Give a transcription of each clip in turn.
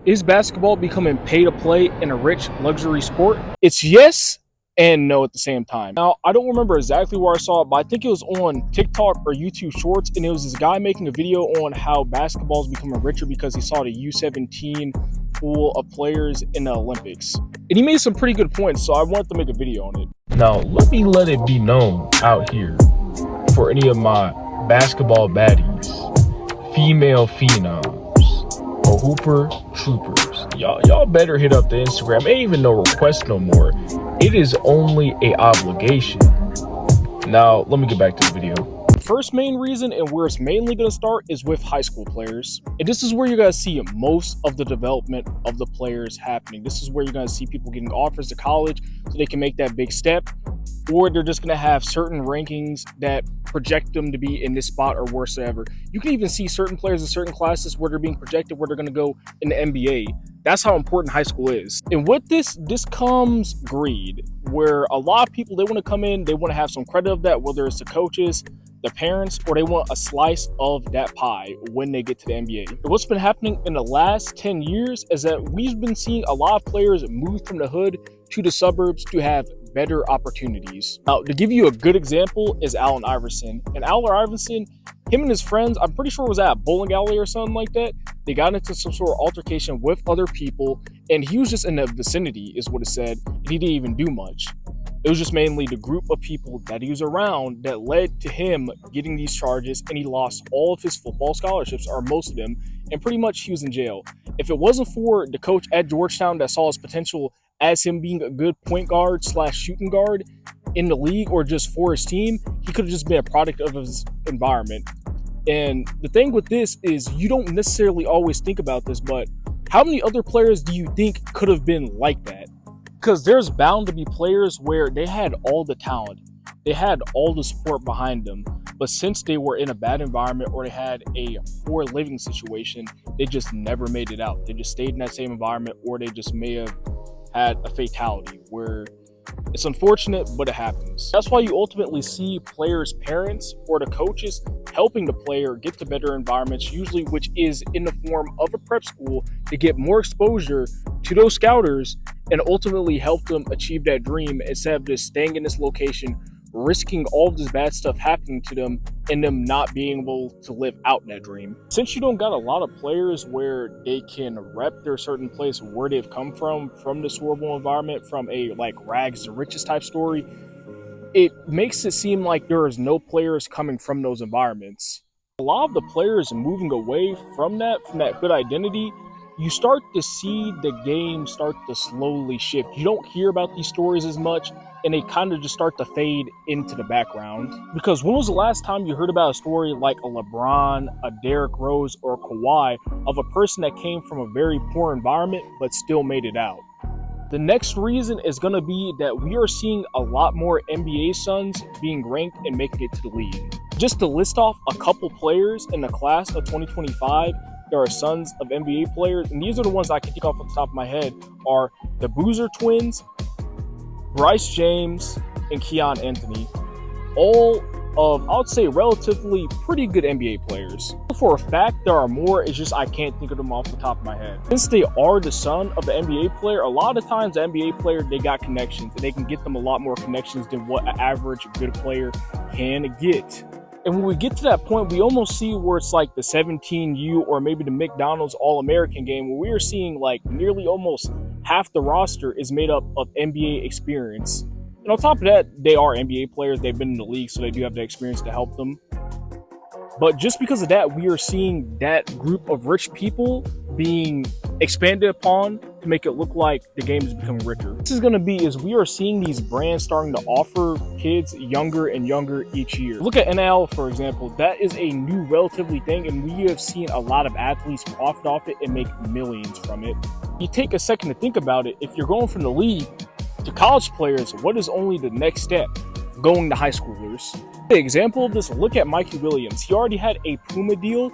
Is basketball becoming pay to play in a rich luxury sport? It's yes and no at the same time. Now, I don't remember exactly where I saw it, but I think it was on TikTok or YouTube Shorts, and it was this guy making a video on how basketball is becoming richer because he saw the U17 pool of players in the Olympics. And he made some pretty good points, so I wanted to make a video on it. Now, let it be known out here for any of my basketball baddies, female phenoms, or hooper troopers. Y'all better hit up the Instagram. Ain't even no request no more. It is only a obligation. Now, let me get back to the video. First main reason and where it's mainly going to start is with high school players. And this is where you're going to see most of the development of the players happening. This is where you're going to see people getting offers to college so they can make that big step, or they're just going to have certain rankings that project them to be in this spot or whatsoever. You can even see certain players in certain classes where they're being projected where they're going to go in the NBA. That's how important high school is. And with this comes greed, where a lot of people, they want to come in, they want to have some credit of that, whether it's the coaches, the parents, or they want a slice of that pie when they get to the NBA. And what's been happening in the last 10 years is that we've been seeing a lot of players move from the hood to the suburbs to have better opportunities. Now, to give you a good example is Allen Iverson. And Allen Iverson, him and his friends, I'm pretty sure it was at a bowling alley or something like that. They got into some sort of altercation with other people, and he was just in the vicinity, is what it said, and he didn't even do much. It was just mainly the group of people that he was around that led to him getting these charges, and he lost all of his football scholarships, or most of them, and pretty much he was in jail. If it wasn't for the coach at Georgetown that saw his potential as him being a good point guard / shooting guard in the league, or just for his team, he could have just been a product of his environment. And the thing with this is you don't necessarily always think about this, but how many other players do you think could have been like that? Because there's bound to be players where they had all the talent, they had all the support behind them, but since they were in a bad environment or they had a poor living situation, they just never made it out. They just stayed in that same environment, or they just may have had a fatality where it's unfortunate, but it happens. That's why you ultimately see players' parents or the coaches helping the player get to better environments, usually which is in the form of a prep school, to get more exposure to those scouters and ultimately help them achieve that dream instead of just staying in this location, risking all of this bad stuff happening to them and them not being able to live out that dream. Since you don't got a lot of players where they can rep their certain place where they've come from this horrible environment, from a like rags to riches type story, it makes it seem like there is no players coming from those environments. A lot of the players moving away from that hood identity, you start to see the game start to slowly shift. You don't hear about these stories as much, and they kind of just start to fade into the background. Because when was the last time you heard about a story like a LeBron, a Derrick Rose, or a Kawhi of a person that came from a very poor environment but still made it out? The next reason is going to be that we are seeing a lot more NBA sons being ranked and making it to the league. Just to list off a couple players in the class of 2025, there are sons of NBA players, and these are the ones I can think off the top of my head, are the Boozer twins, Bryce James, and Keon Anthony. All of, I would say, relatively pretty good NBA players. For a fact, there are more, it's just I can't think of them off the top of my head. Since they are the son of an NBA player, a lot of times the NBA player, they got connections, and they can get them a lot more connections than what an average good player can get. And when we get to that point, we almost see where it's like the 17U or maybe the McDonald's All-American game, where we are seeing like nearly almost half the roster is made up of NBA experience. And on top of that, they are NBA players. They've been in the league, so they do have the experience to help them. But just because of that, we are seeing that group of rich people being expanded upon to make it look like the game is becoming richer. This is going to be is we are seeing these brands starting to offer kids younger and younger each year. Look at NIL, for example. That is a new relatively thing, and we have seen a lot of athletes profit off it and make millions from it. You take a second to think about it. If you're going from the league to college players, what is only the next step? Going to high schoolers. The example of this, look at Mikey Williams. He already had a Puma deal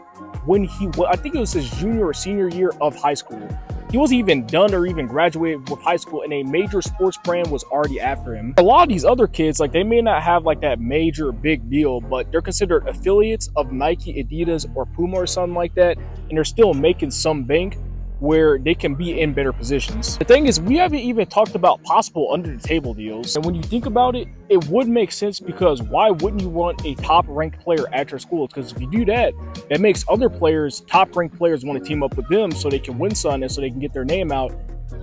when I think it was his junior or senior year of high school. He wasn't even done or even graduated with high school, and a major sports brand was already after him. A lot of these other kids, like, they may not have like that major big deal, but they're considered affiliates of Nike, Adidas, or Puma or something like that, and they're still making some bank where they can be in better positions. The thing is, we haven't even talked about possible under the table deals. And when you think about it, it would make sense, because why wouldn't you want a top ranked player at your school? Because if you do that, that makes other players, top ranked players, want to team up with them so they can win something and so they can get their name out.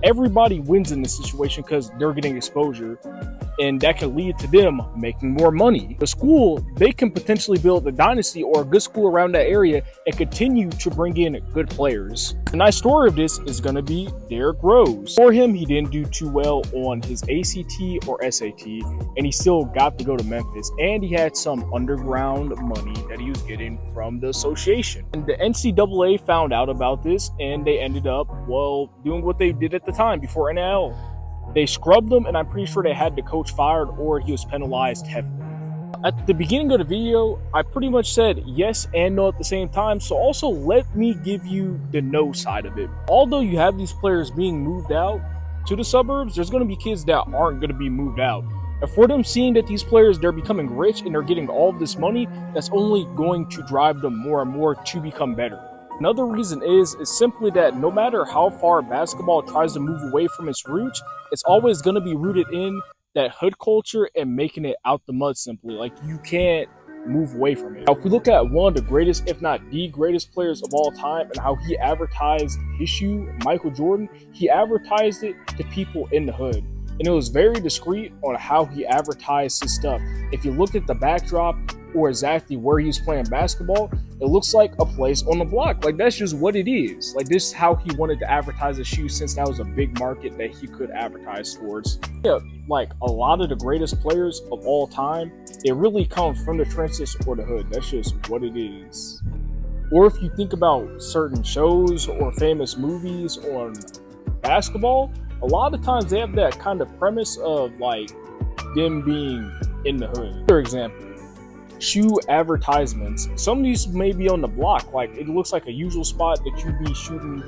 Everybody wins in this situation because they're getting exposure, and that can lead to them making more money. The school, they can potentially build a dynasty or a good school around that area and continue to bring in good players. The nice story of this is going to be Derrick Rose. For him, he didn't do too well on his ACT or SAT, and he still got to go to Memphis, and he had some underground money that he was getting from the association. And the NCAA found out about this, and they ended up, well, doing what they did at the time before NIL. They scrubbed him, and I'm pretty sure they had the coach fired or he was penalized heavily. At the beginning of the video, I pretty much said yes and no at the same time, so also let me give you the no side of it. Although you have these players being moved out to the suburbs, there's going to be kids that aren't going to be moved out. And for them seeing that these players, they're becoming rich and they're getting all of this money, that's only going to drive them more and more to become better. Another reason is simply that no matter how far basketball tries to move away from its roots, it's always going to be rooted in that hood culture and making it out the mud simply. Like, you can't move away from it. Now, if we look at one of the greatest, if not the greatest players of all time and how he advertised his shoe, Michael Jordan, he advertised it to people in the hood. And it was very discreet on how he advertised his stuff. If you looked at the backdrop or exactly where he was playing basketball, it looks like a place on the block. Like, that's just what it is. Like, this is how he wanted to advertise his shoes, since that was a big market that he could advertise towards. Yeah, like a lot of the greatest players of all time, it really comes from the trenches or the hood. That's just what it is. Or if you think about certain shows or famous movies on basketball, a lot of times they have that kind of premise of like them being in the hood. For example, shoe advertisements. Some of these may be on the block. Like, it looks like a usual spot that you'd be shooting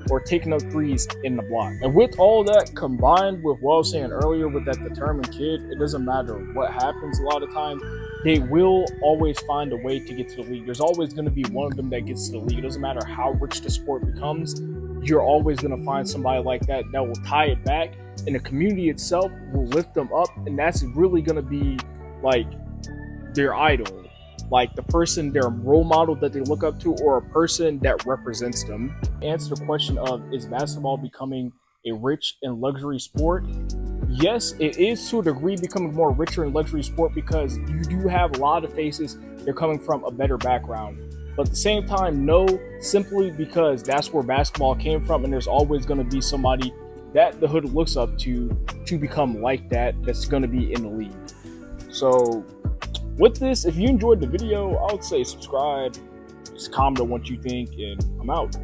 or taking up threes in the block. And with all that combined with what I was saying earlier with that determined kid, it doesn't matter what happens a lot of times, they will always find a way to get to the league. There's always going to be one of them that gets to the league. It doesn't matter how rich the sport becomes, you're always going to find somebody like that that will tie it back, and the community itself will lift them up, and that's really going to be like their idol, like the person, their role model that they look up to, or a person that represents them. Answer the question of, is basketball becoming a rich and luxury sport? Yes, it is to a degree becoming more richer and luxury sport, because you do have a lot of faces, they're coming from a better background. But at the same time, no, simply because that's where basketball came from, and there's always going to be somebody that the hood looks up to become like that, that's going to be in the league. So with this, if you enjoyed the video, I would say subscribe, just comment on what you think, and I'm out.